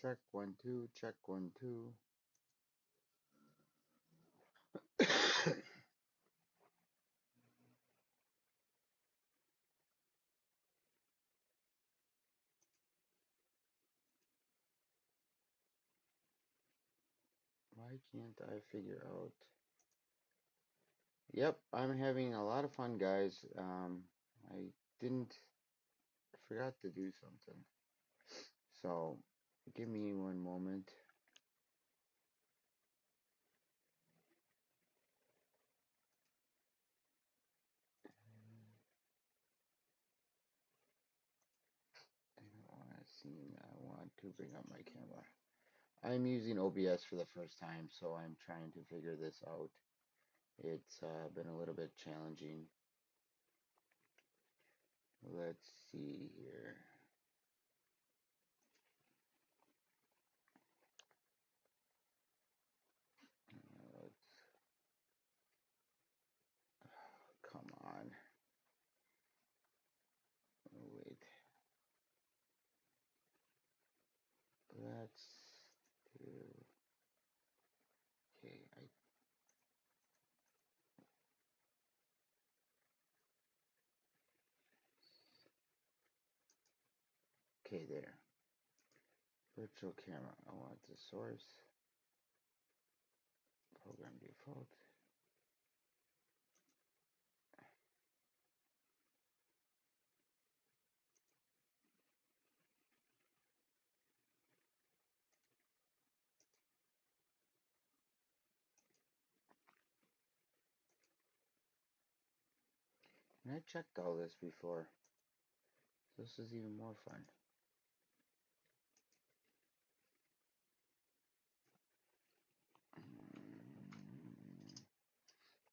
Check 1 2, check 1 2. Why can't I figure out? Yep, I'm having a lot of fun, guys. I didn't I forgot to do something. So, give me one moment. I want to bring up my camera. I'm using OBS for the first time, so I'm trying to figure this out. It's been a little bit challenging. Let's see here. Let's, come on. Wait. Let's do. Okay, okay, there. Virtual camera. I want the source. Program default. And I checked all this before. This is even more fun.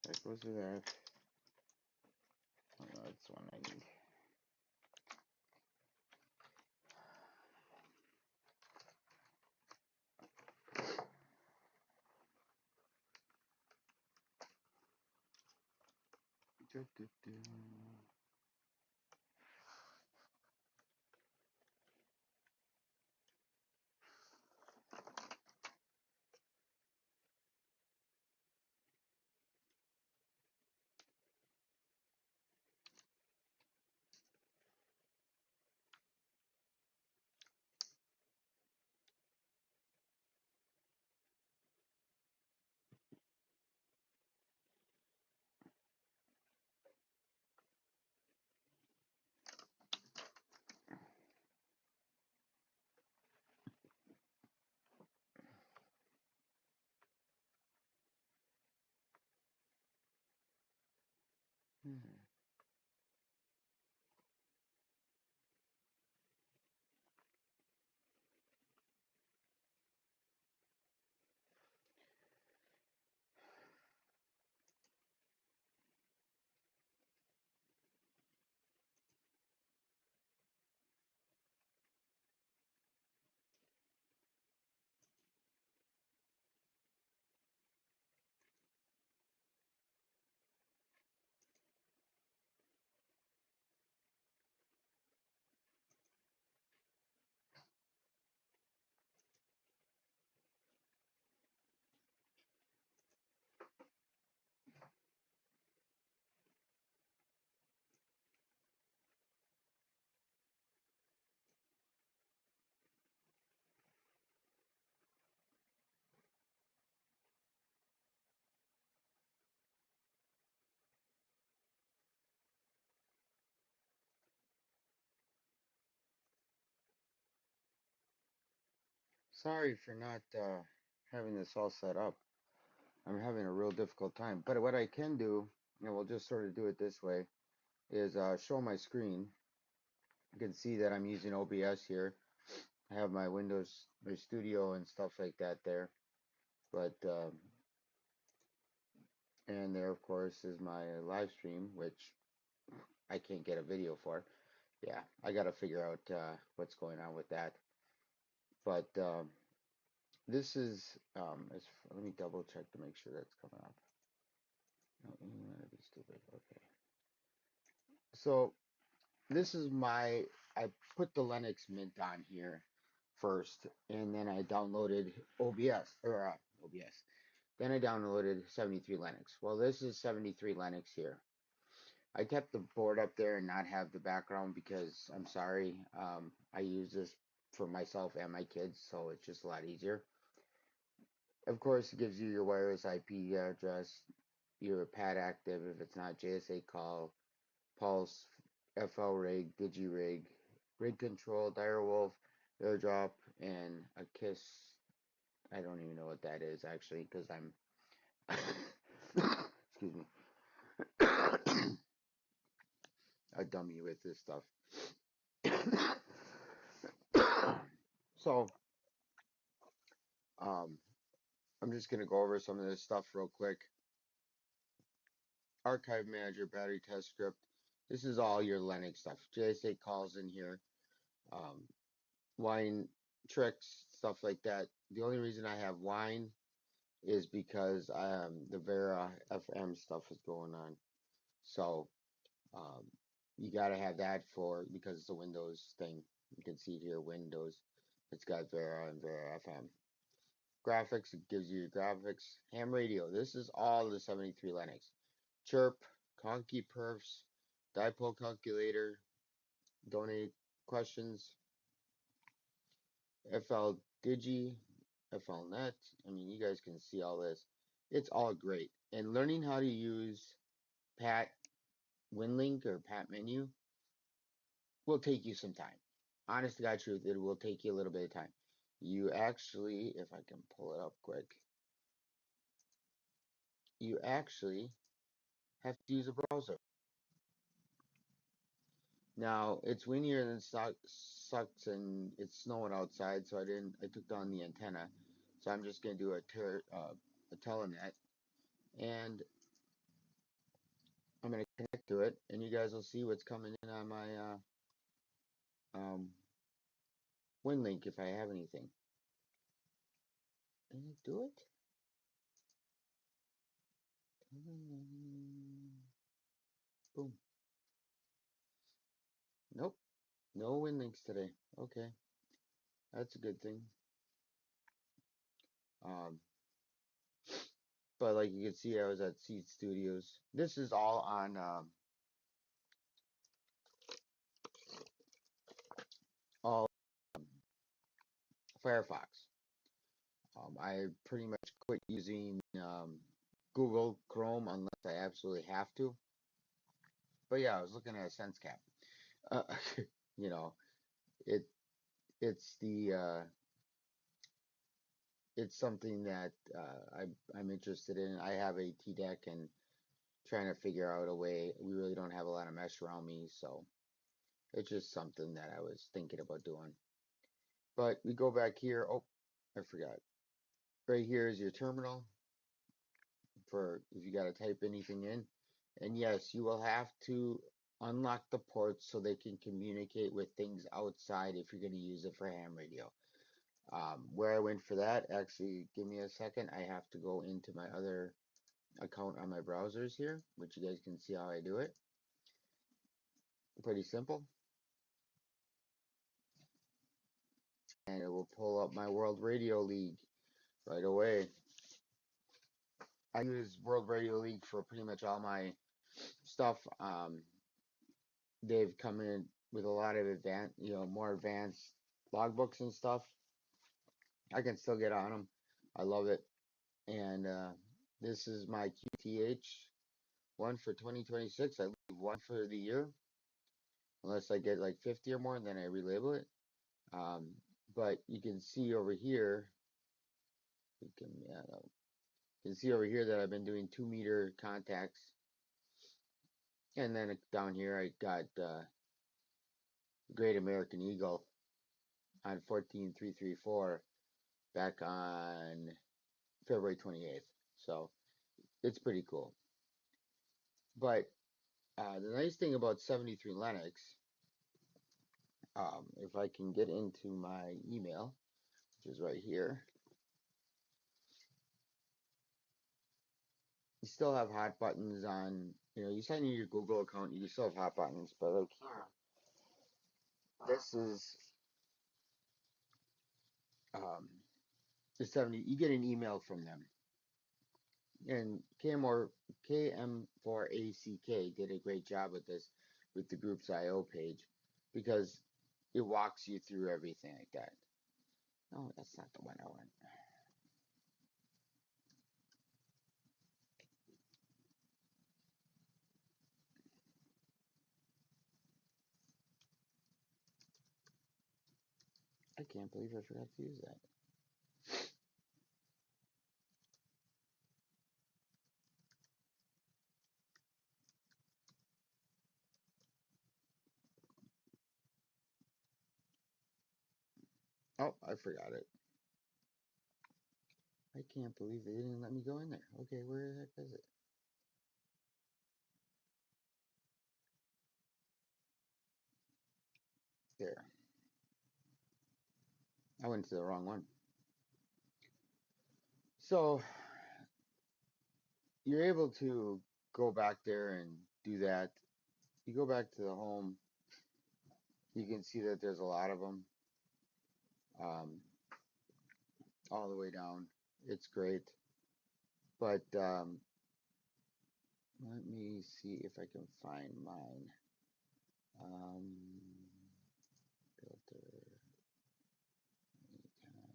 That goes to that. Oh, no, that's the one I need. Do, do, do. Hmm. Sorry for not having this all set up. I'm having a real difficult time. But what I can do, and we'll just sort of do it this way, is show my screen. You can see that I'm using OBS here. I have my Windows, my studio and stuff like that there. But, and there, of course, is my live stream, which I can't get a video for. Yeah, I got to figure out what's going on with that. But this is, let me double check to make sure that's coming up. No, you want to be stupid. Okay. So this is my, I put the Linux Mint on here first, and then I downloaded OBS or OBS. Then I downloaded 73 Linux. Well, this is 73 Linux here. I kept the board up there and not have the background because I'm sorry, I use this for myself and my kids, so it's just a lot easier. Of course, it gives you your wireless IP address, your PAD active if it's not JSA call, Pulse, FL rig, DigiRig, rig control, Direwolf, AirDrop, and a KISS. I don't even know what that is actually because I'm excuse me a dummy with this stuff. So um, I'm just gonna go over some of this stuff real quick. Archive manager, battery test script. This is all your Linux stuff. JSA calls in here. Um, wine tricks, stuff like that. The only reason I have wine is because the Vera FM stuff is going on. So um, you got to have that for because it's a Windows thing. You can see here Windows. It's got Vera and Vera FM. Graphics, it gives you your graphics. Ham radio. This is all the 73 Linux. Chirp, Conky Perfs, Dipole Calculator, Donate Questions, FL Digi, FLNet. I mean, you guys can see all this. It's all great. And learning how to use Pat WinLink or Pat Menu will take you some time. Honest to God truth, it will take you a little bit of time. You actually, if I can pull it up quick, you actually have to use a browser. Now, it's windier than sucks and it's snowing outside, so I took down the antenna. So I'm just going to do a telenet, and I'm going to connect to it, and you guys will see what's coming in on my um, WinLink if I have anything. Can I do it? Boom. Nope. No WinLinks today. Okay. That's a good thing. Um, but like you can see, I was at Seed Studios. This is all on all Firefox. I pretty much quit using Google Chrome unless I absolutely have to. But yeah, I was looking at a sense cap. Uh, you know, it it's the it's something that I'm interested in. I have a TDEC and trying to figure out a way. We really don't have a lot of mesh around me, so it's just something that I was thinking about doing. But we go back here. Oh, I forgot. Right here is your terminal for if you got to type anything in. And yes, you will have to unlock the ports so they can communicate with things outside if you're going to use it for ham radio. Where I went for that, actually, give me a second. I have to go into my other account on my browsers here, which you guys can see how I do it. Pretty simple. And it will pull up my World Radio League right away. I use World Radio League for pretty much all my stuff. They've come in with a lot of more advanced logbooks and stuff. I can still get on them. I love it. And this is my QTH one for 2026. I leave one for the year, unless I get like 50 or more, and then I relabel it. Um, but you can see over here, you can see over here that I've been doing 2 meter contacts. And then down here, I got Great American Eagle on 14334 back on February 28th. So it's pretty cool. But the nice thing about 73 Linux, if I can get into my email, which is right here, you still have hot buttons on, you sign in your Google account, you still have hot buttons, but like here, this is Um, the 70, you get an email from them. And KM4ACK did a great job with this, with the group's IO page, because it walks you through everything like that. No, that's not the one I want. I can't believe I forgot to use that. Oh, I forgot it. I can't believe they didn't let me go in there. Okay, where the heck is it? There. I went to the wrong one. So you're able to go back there and do that. You go back to the home, you can see that there's a lot of them, um, all the way down. It's great. But let me see if I can find mine. Um, filter, anytime.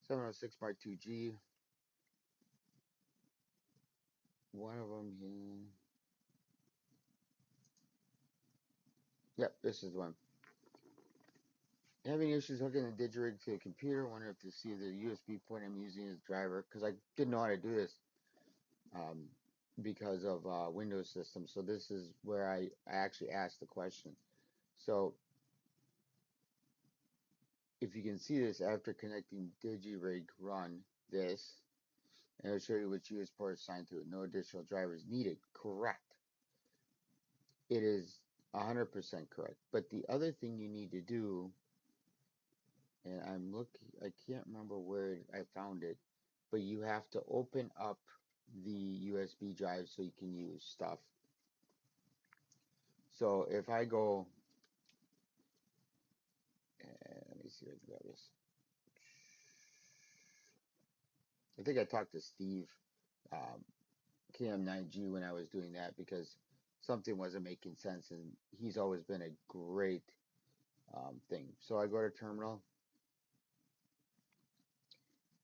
706 Mark 2G. One of them here. Yep, this is the one. Having issues hooking the digirig to the computer. Wonder if to see the USB port I'm using as driver, because I didn't know how to do this, um, because of Windows system. So this is where I actually asked the question. So if you can see this, after connecting digirig, run this, and it'll show you which USB port is assigned to it. No additional drivers needed. Correct. It is 100% correct. But the other thing you need to do, and I'm looking, I can't remember where I found it, but you have to open up the USB drive so you can use stuff. So if I go, let me see if I can grab this. I think I talked to Steve, um, KM9G, when I was doing that, because something wasn't making sense, and he's always been a great thing. So I go to terminal,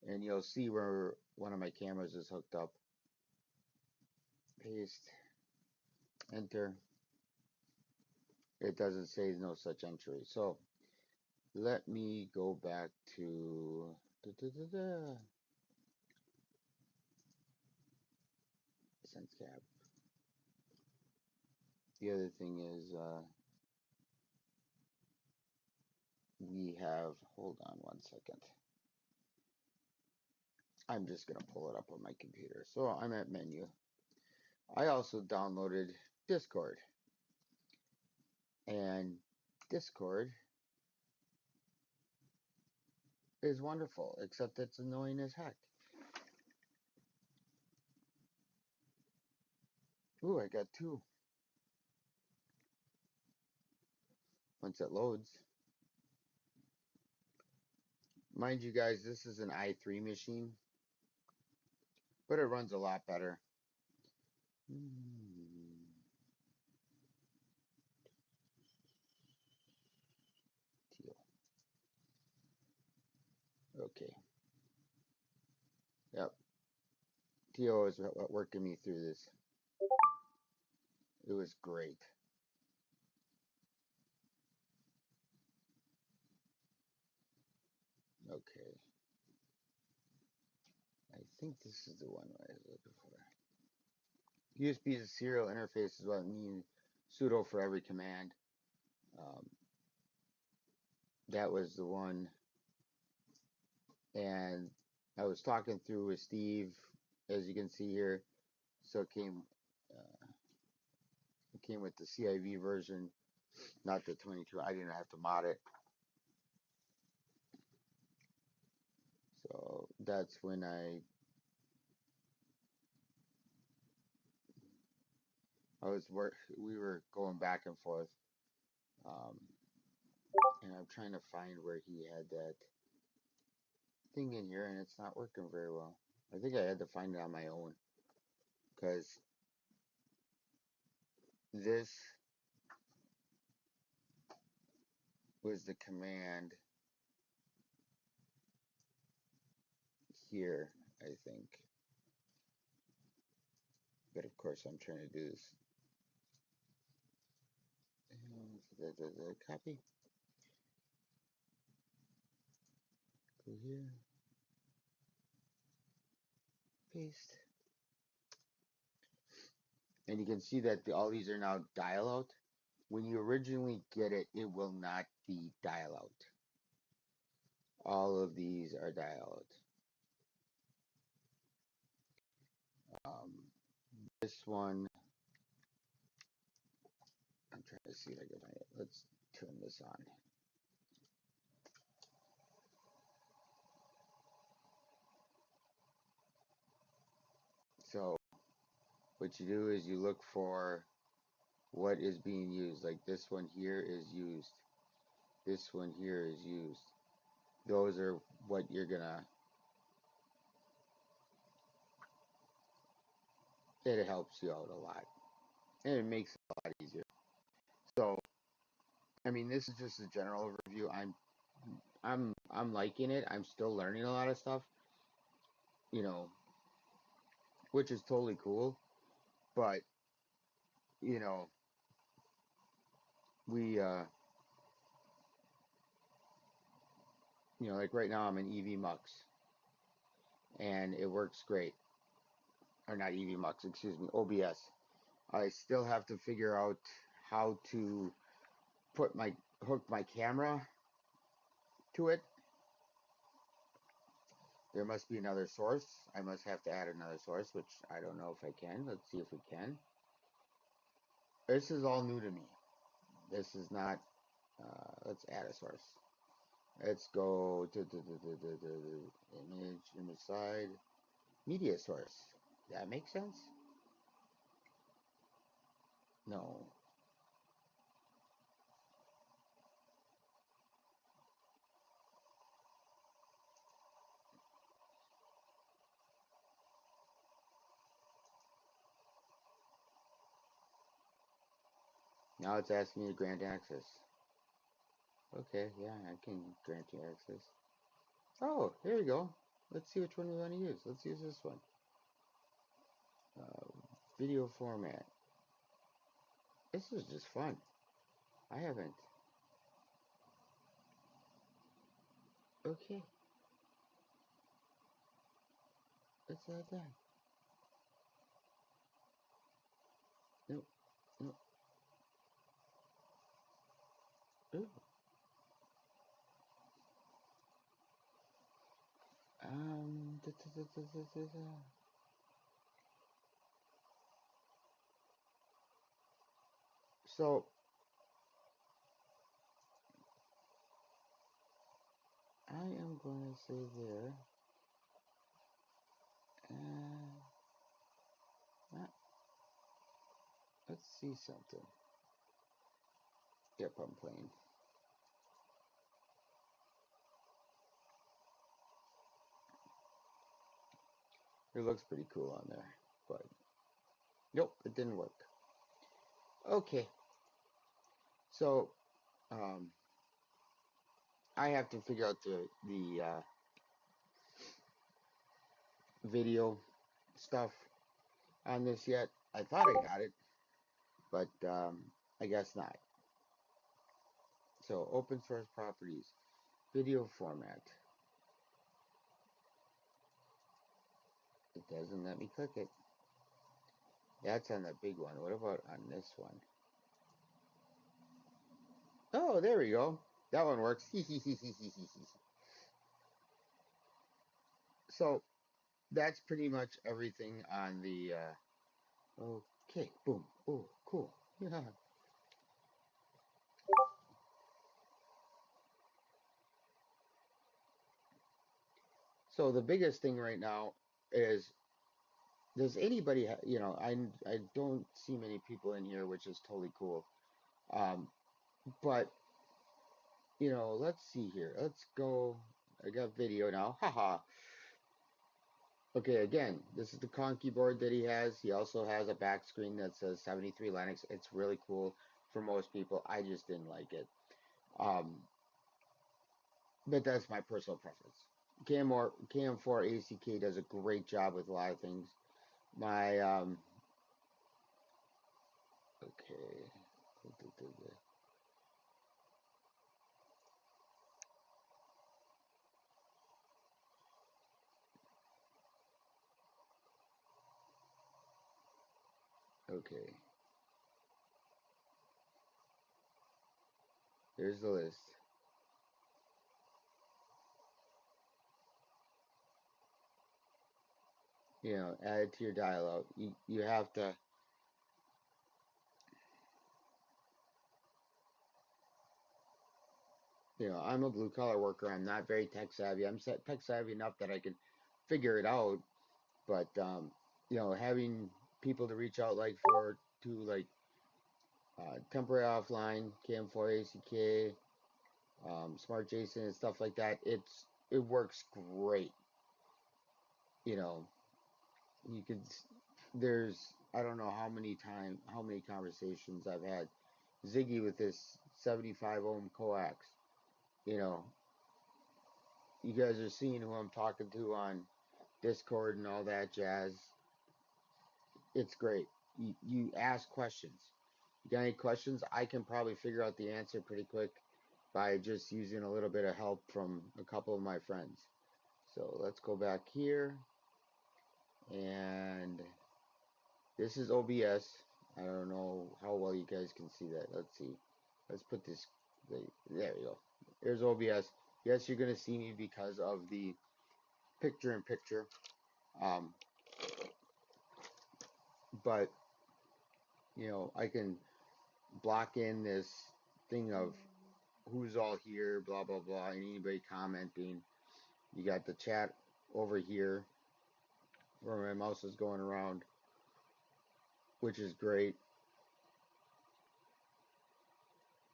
and you'll see where one of my cameras is hooked up. Paste, enter. It doesn't say no such entry. So let me go back to sense cap. The other thing is we have, hold on one second. I'm just going to pull it up on my computer. So I'm at menu. I also downloaded Discord. And Discord is wonderful, except it's annoying as heck. Ooh, I got two. Once it loads. Mind you guys, this is an i3 machine, but it runs a lot better. Teal. Okay. Yep. Teal is working me through this. It was great. Okay. I think this is the one I was looking for. USB serial interface is what I need. Sudo for every command. Um, that was the one. And I was talking through with Steve, as you can see here. So uh, it came with the CIV version, not the 22. I didn't have to mod it. So that's when I We were going back and forth, um, and I'm trying to find where he had that thing in here, and it's not working very well. I think I had to find it on my own because this was the command here, I think. But of course, I'm trying to do this. The copy. Go here. Paste. And you can see that all these are now dial out. When you originally get it, it will not be dial out. All of these are dial out. This one, I'm trying to see if I can find it. Let's turn this on. So what you do is you look for what is being used. Like this one here is used. This one here is used. Those are what you're gonna, it helps you out a lot. And it makes it a lot easier. So, I mean, this is just a general overview. I'm liking it. I'm still learning a lot of stuff, you know, which is totally cool. But, you know, we like right now I'm in EV Mux and it works great. Or not EV Mux, excuse me, OBS. I still have to figure out how to hook my camera to it. There must be another source. I must have to add another source, which I don't know if I can. Let's see if we can. This is all new to me. This is not, let's add a source. Let's go to image side, media source. That makes sense? No. Now it's asking me to grant access. Okay, yeah, I can grant you access. Oh, here we go. Let's see which one we want to use. Let's use this one. Uh, Video format. This is just fun. I haven't. Okay, let's add that. Nope, nope. Ooh. Da. So I am going to say there. Uh, let's see something. Yep, I'm playing. It looks pretty cool on there, but nope, it didn't work. Okay, so um, I have to figure out the video stuff on this yet. I thought I got it, but I guess not. So open source properties, video format. It doesn't let me click it. That's on the big one. What about on this one? Oh, there we go. That one works. So that's pretty much everything on the. Okay, boom. Oh, cool. Yeah. So the biggest thing right now is Does anybody, I don't see many people in here, which is totally cool. Um, but let's see here. Let's go. I got video now. Haha. Okay, again, this is the con keyboard that he has. He also has a back screen that says 73 Linux. It's really cool for most people. I just didn't like it. Um, but that's my personal preference. KM4 ACK does a great job with a lot of things. My okay. Okay. Here's the list. Add it to your dialogue. You have to. I'm a blue collar worker. I'm not very tech savvy. I'm tech savvy enough that I can figure it out. But having people to reach out to temporary offline, KM4 ACK, Smart Jason and stuff like that, it works great. You know, you could there's I don't know how many conversations I've had Ziggy with this 75 ohm coax. You know, you guys are seeing who I'm talking to on Discord and all that jazz. It's great. You ask questions. You got any questions? I can probably figure out the answer pretty quick by just using a little bit of help from a couple of my friends. So let's go back here, and this is OBS. I don't know how well you guys can see that. Let's see. Let's put this. There you go. There's OBS. Yes, you're going to see me because of the picture in picture. Um, but I can block in this thing of who's all here, blah blah blah, and anybody commenting. You got the chat over here where my mouse is going around, which is great.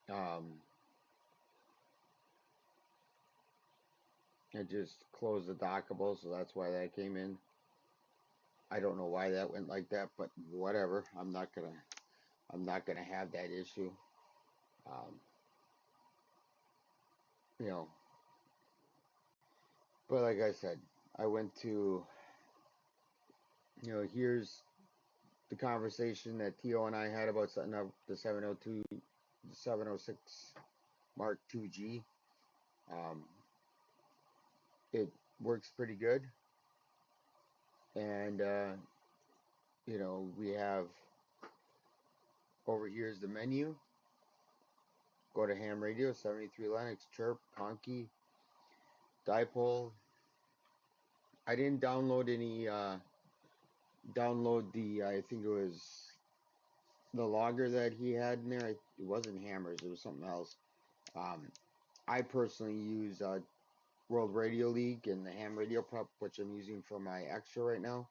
Um, I just closed the dockable, so that's why that came in. I don't know why that went like that, but whatever. I'm not gonna have that issue. Um, you know, but like I said, I went to, here's the conversation that Tio and I had about setting up the 702, 706 Mark 2G. Um, it works pretty good, and we have over here is the menu. Go to ham radio, 73 Linux, chirp, conky, dipole. I didn't download the, I think it was the logger that he had in there. It wasn't hammers, it was something else. Um, I personally use World Radio League and the ham radio prep, which I'm using for my extra right now.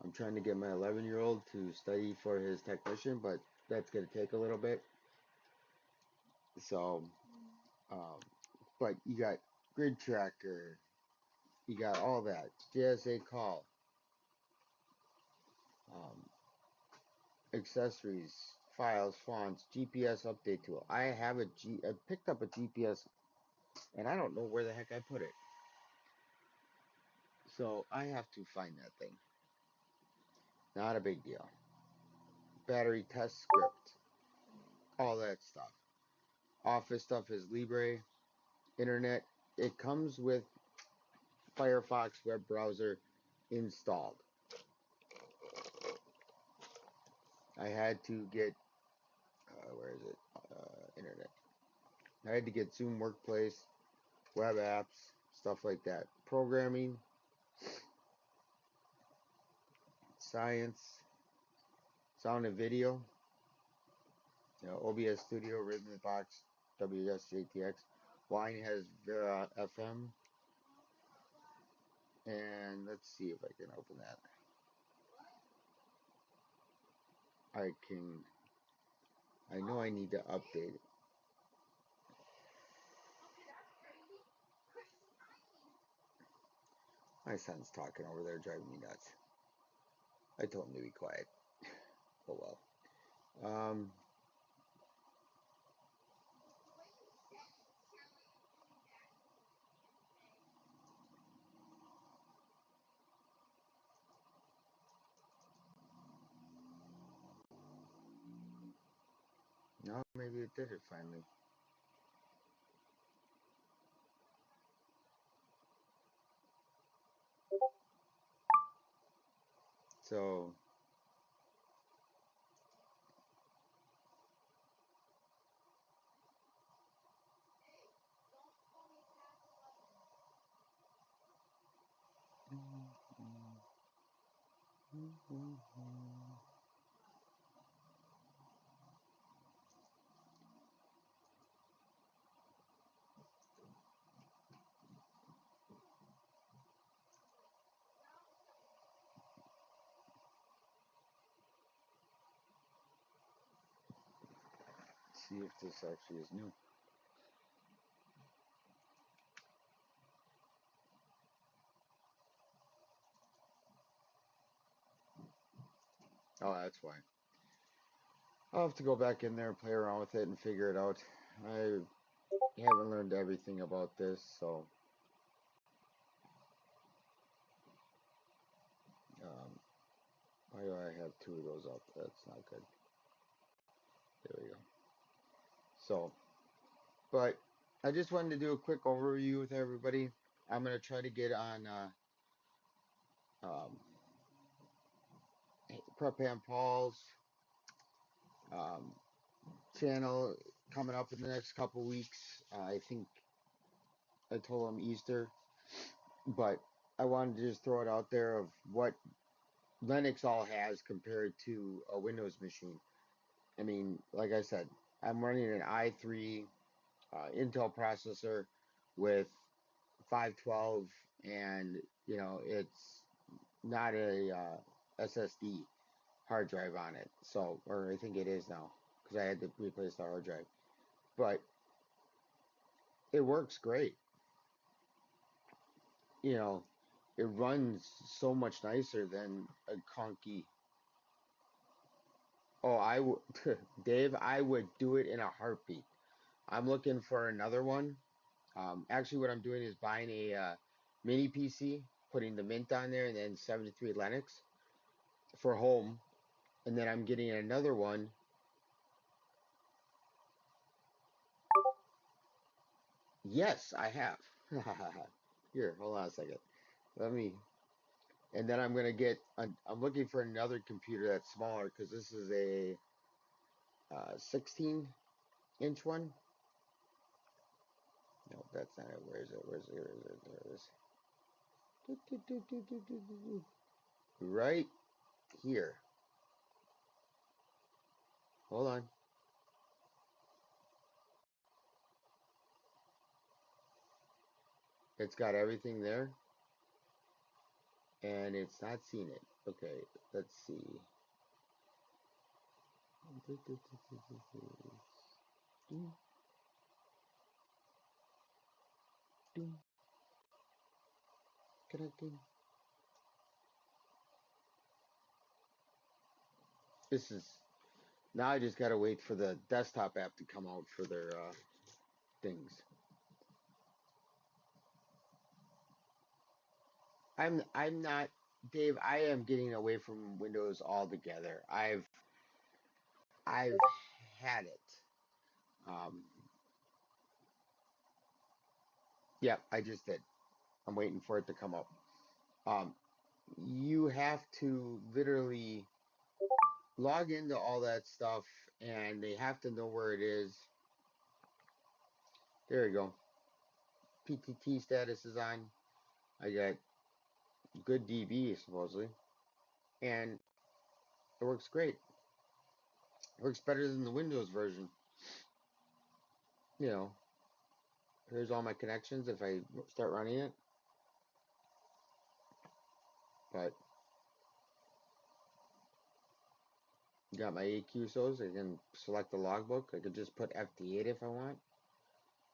I'm trying to get my 11-year-old to study for his technician, but that's going to take a little bit. So, um, but you got grid tracker, you got all that, JSA call, um, accessories, files, fonts, GPS update tool. I picked up a GPS and I don't know where the heck I put it. So I have to find that thing. Not a big deal. Battery test script, all that stuff. Office stuff is Libre. Internet, it comes with Firefox web browser installed. I had to get, where is it? Internet. I had to get Zoom Workplace, web apps, stuff like that. Programming, science, sound and video, OBS Studio, Rhythmbox, WSJTX. Wine has Vera FM. And let's see if I can open that. I can, I know I need to update it. My son's talking over there, driving me nuts. I told him to be quiet. Oh well. No, maybe it did it finally. So, see if this actually is new. Oh, that's why. I'll have to go back in there and play around with it and figure it out. I haven't learned everything about this, so um, why do I have two of those up? That's not good. There we go. So, but I just wanted to do a quick overview with everybody. I'm gonna try to get on um, Prep and Paul's um, channel coming up in the next couple weeks. I think I told him Easter, but I wanted to just throw it out there of what Linux all has compared to a Windows machine. I mean, like I said, I'm running an i3 Intel processor with 512, and it's not a SSD hard drive on it. So, or I think it is now because I had to replace the hard drive. But it works great. You know, it runs so much nicer than a clunky. Oh, Dave, I would do it in a heartbeat. I'm looking for another one. Actually, what I'm doing is buying a mini PC, putting the Mint on there, and then 73 Linux for home. And then I'm getting another one. Yes, I have. Here, hold on a second. Let me. And then I'm gonna get. I'm looking for another computer that's smaller because this is a 16-inch one. No, that's not it. Where is it? Where is it? Where is it? There it is. Right here. Hold on. It's got everything there, and it's not seen it. Okay, let's see. Connecting. This is now. I just gotta wait for the desktop app to come out for their things. I'm not, Dave. I am getting away from Windows altogether. I've had it. Um, yeah, I just did. I'm waiting for it to come up. Um, you have to literally log into all that stuff, and they have to know where it is. There you go. PTT status is on. I got good DB supposedly, and it works great. It works better than the Windows version. You know, here's all my connections if I start running it. But Got my AQSOs. I can select the logbook. I could just put FT8 if I want,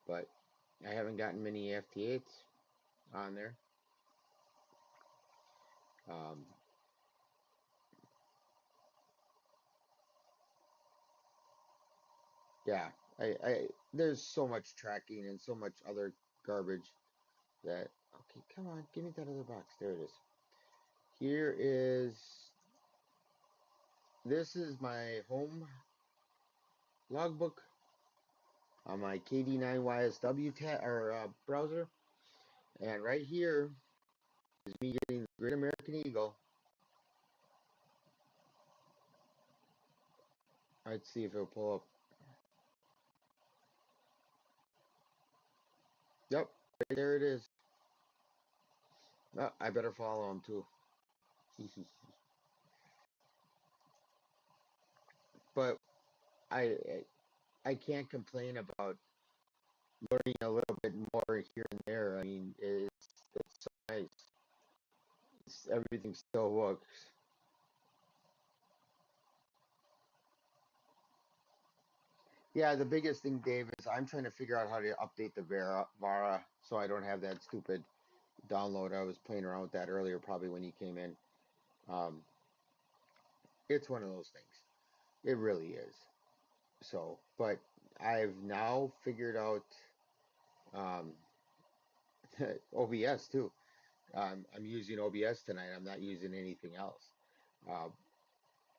but I haven't gotten many FT8s on there. Um, yeah, there's so much tracking and so much other garbage that. Okay, come on, give me that other box. There it is. Here is. This is my home logbook on my KD9YSW tab or browser, and right here is me getting the Great American Eagle. Let's see if it'll pull up. Yep, right there it is. Oh, I better follow him too. But I I can't complain about learning a little bit more here and there. I mean, it's so nice. Everything still works. Yeah, the biggest thing, Dave, is I'm trying to figure out how to update the Vara so I don't have that stupid download. I was playing around with that earlier, probably when you came in. Um, it's one of those things. It really is. So, but I've now figured out um, OBS too. I'm using OBS tonight. I'm not using anything else. Uh,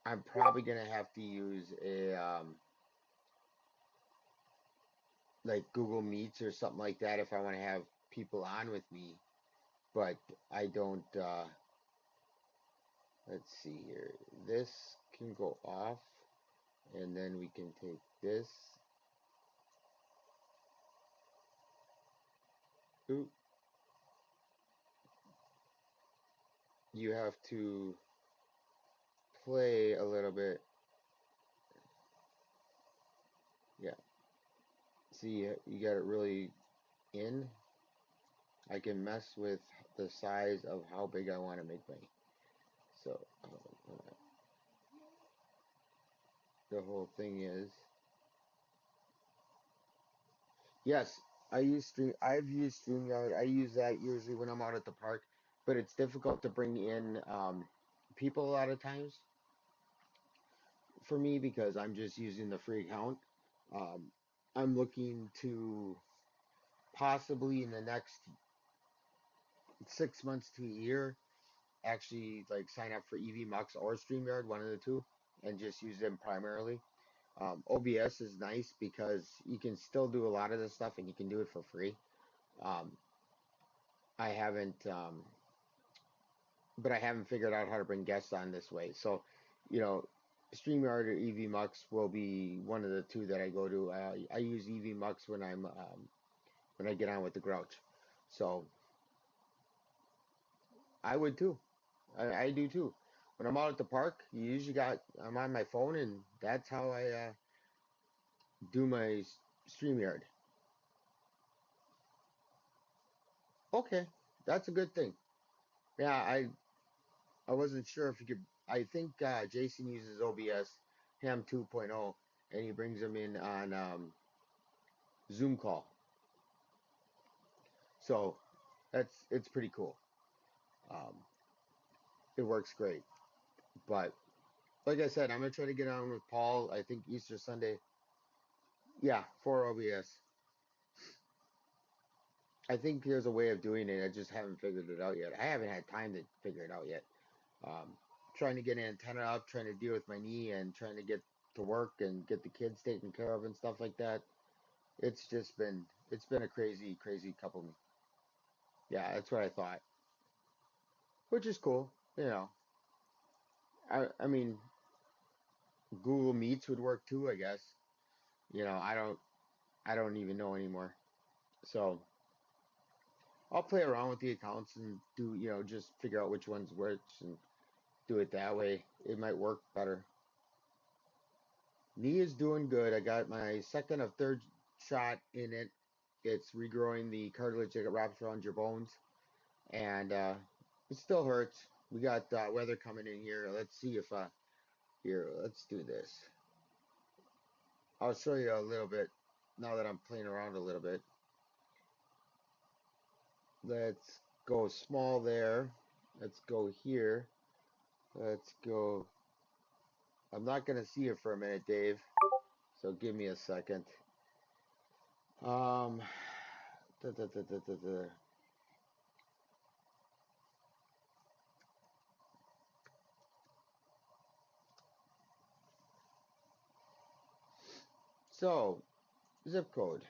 I'm probably gonna have to use a like Google Meets or something like that if I want to have people on with me. But I don't. Let's see here. This can go off, and then we can take this. Ooh, you have to play a little bit. Yeah. See, you got it really in. I can mess with the size of how big I want to make my. So the whole thing is, yes, I use Stream. I've used StreamYard. I use that usually when I'm out at the park, but it's difficult to bring in people a lot of times for me because I'm just using the free account. Um, I'm looking to possibly in the next 6 months to a year actually like sign up for EV Mux or StreamYard, one of the two, and just use them primarily. OBS is nice because you can still do a lot of this stuff and you can do it for free. Um, I haven't, but I haven't figured out how to bring guests on this way. So, you know, StreamYard or EV Mux will be one of the two that I go to. I use EV Mux when I get on with the Grouch. So I would too. I do too. When I'm out at the park, you usually got I'm on my phone, and that's how I do my StreamYard. Okay, that's a good thing. Yeah, I wasn't sure if you could. I think Jason uses OBS Ham 2.0, and he brings them in on Zoom call. So it's pretty cool. Um, it works great. But like I said, I'm gonna try to get on with Paul. I think Easter Sunday. Yeah, for OBS. I think there's a way of doing it. I just haven't figured it out yet. I haven't had time to figure it out yet. Um, trying to get an antenna up, trying to deal with my knee, and trying to get to work and get the kids taken care of and stuff like that. It's been a crazy, crazy couple. Yeah, that's what I thought, which is cool. You know, I mean, Google Meets would work too, I guess. You know, I don't even know anymore. So I'll play around with the accounts and do, just figure out which ones works and do it that way. It might work better. Knee is doing good. I got my second of third shot in it. It's regrowing the cartilage that wraps around your bones, and it still hurts. We got weather coming in here. Let's see if Here, let's do this. I'll show you a little bit now that I'm playing around a little bit. Let's go small there. Let's go here. Let's go. I'm not going to see it for a minute, Dave. So give me a second. Um, da, da, da, da, da, da. So, zip code.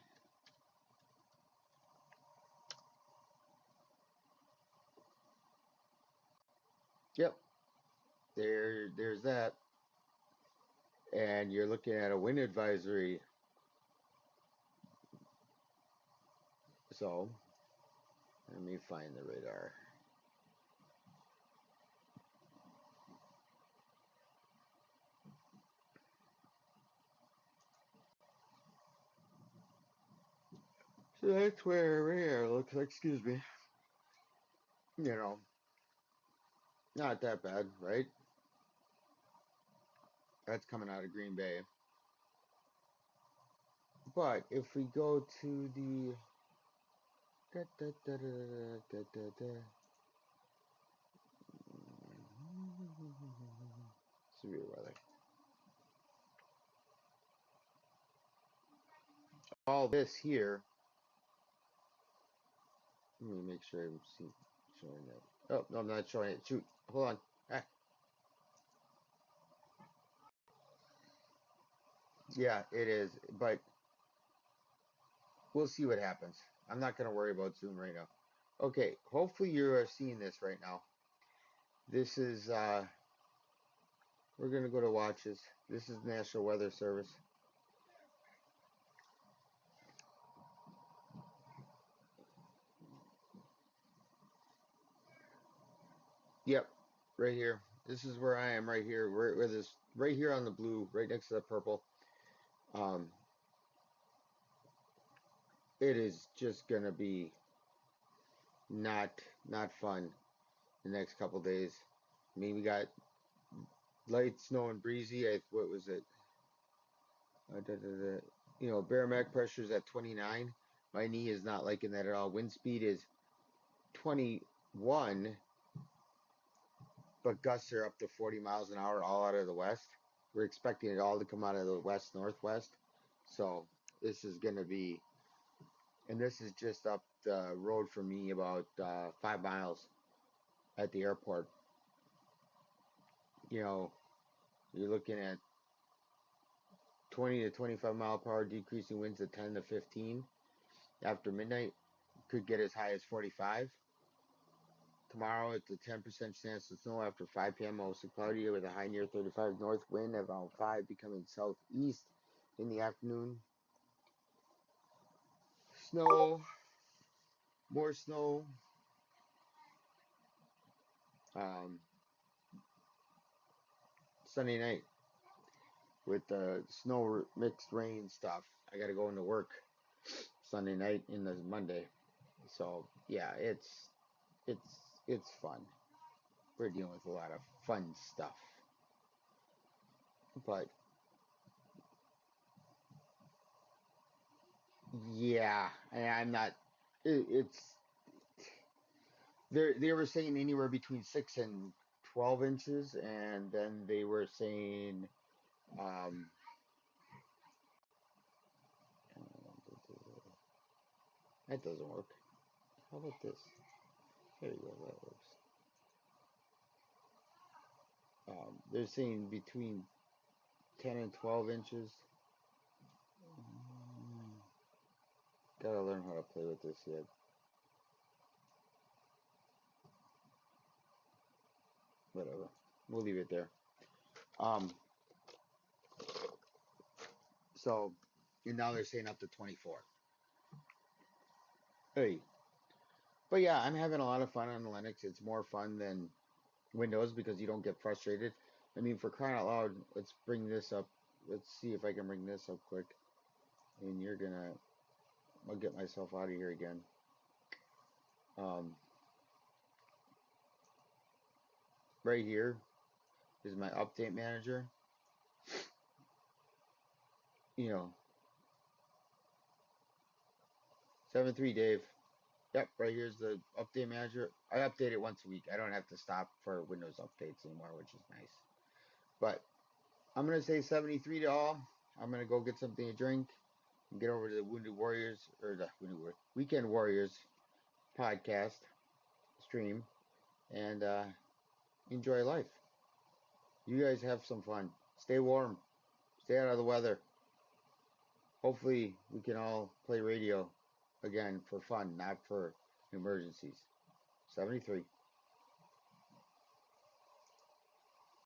Yep, there's that. And you're looking at a wind advisory. So, let me find the radar. So that's where radar looks like, excuse me. You know, not that bad, right? That's coming out of Green Bay. But if we go to the da, da, da, da, da, da, da. Severe weather. All this here. Let me make sure I'm showing that. Oh, no, I'm not showing it. Shoot. Hold on. Ah. Yeah, it is. But we'll see what happens. I'm not going to worry about Zoom right now. Okay, hopefully you are seeing this right now. This is, we're going to go to watches. This is National Weather Service. Yep, right here. This is where I am right here. Where this, right here on the blue, right next to the purple. Um, it is just going to be not fun the next couple days. I mean, we got light snow and breezy. What was it? You know, barometric pressure is at 29. My knee is not liking that at all. Wind speed is 21, but gusts are up to 40 miles an hour all out of the west. We're expecting it all to come out of the west northwest. So this is going to be, and this is just up the road from me about 5 miles at the airport. You know, you're looking at 20 to 25 mile per hour decreasing winds to 10 to 15 after midnight. Could get as high as 45. Tomorrow it's a 10% chance of snow after 5 p.m. Mostly cloudy with a high near 35. North wind around 5 becoming southeast in the afternoon. Snow, more snow. Um, Sunday night with the snow mixed rain stuff. I got to go into work Sunday night in the Monday. So yeah, it's fun. We're dealing with a lot of fun stuff. But yeah, I'm not. It's they were saying anywhere between 6 and 12 inches, and then they were saying um, that doesn't work. How about this? There you go. That works. They're saying between 10 and 12 inches. Gotta learn how to play with this yet. Whatever. We'll leave it there. Um, so, and now they're saying up to 24. Hey. But yeah, I'm having a lot of fun on Linux. It's more fun than Windows because you don't get frustrated. I mean, for crying out loud, let's bring this up. Let's see if I can bring this up quick. And I'll get myself out of here again. Um, right here is my update manager. you know, 73 Dave. Yep, right here's the update manager. I update it once a week. I don't have to stop for Windows updates anymore, which is nice. But I'm gonna say 73 to all. I'm gonna go get something to drink and get over to the Wounded Warriors or the Weekend Warriors podcast stream and enjoy life. You guys have some fun. Stay warm. Stay out of the weather. Hopefully, we can all play radio again for fun, not for emergencies. 73.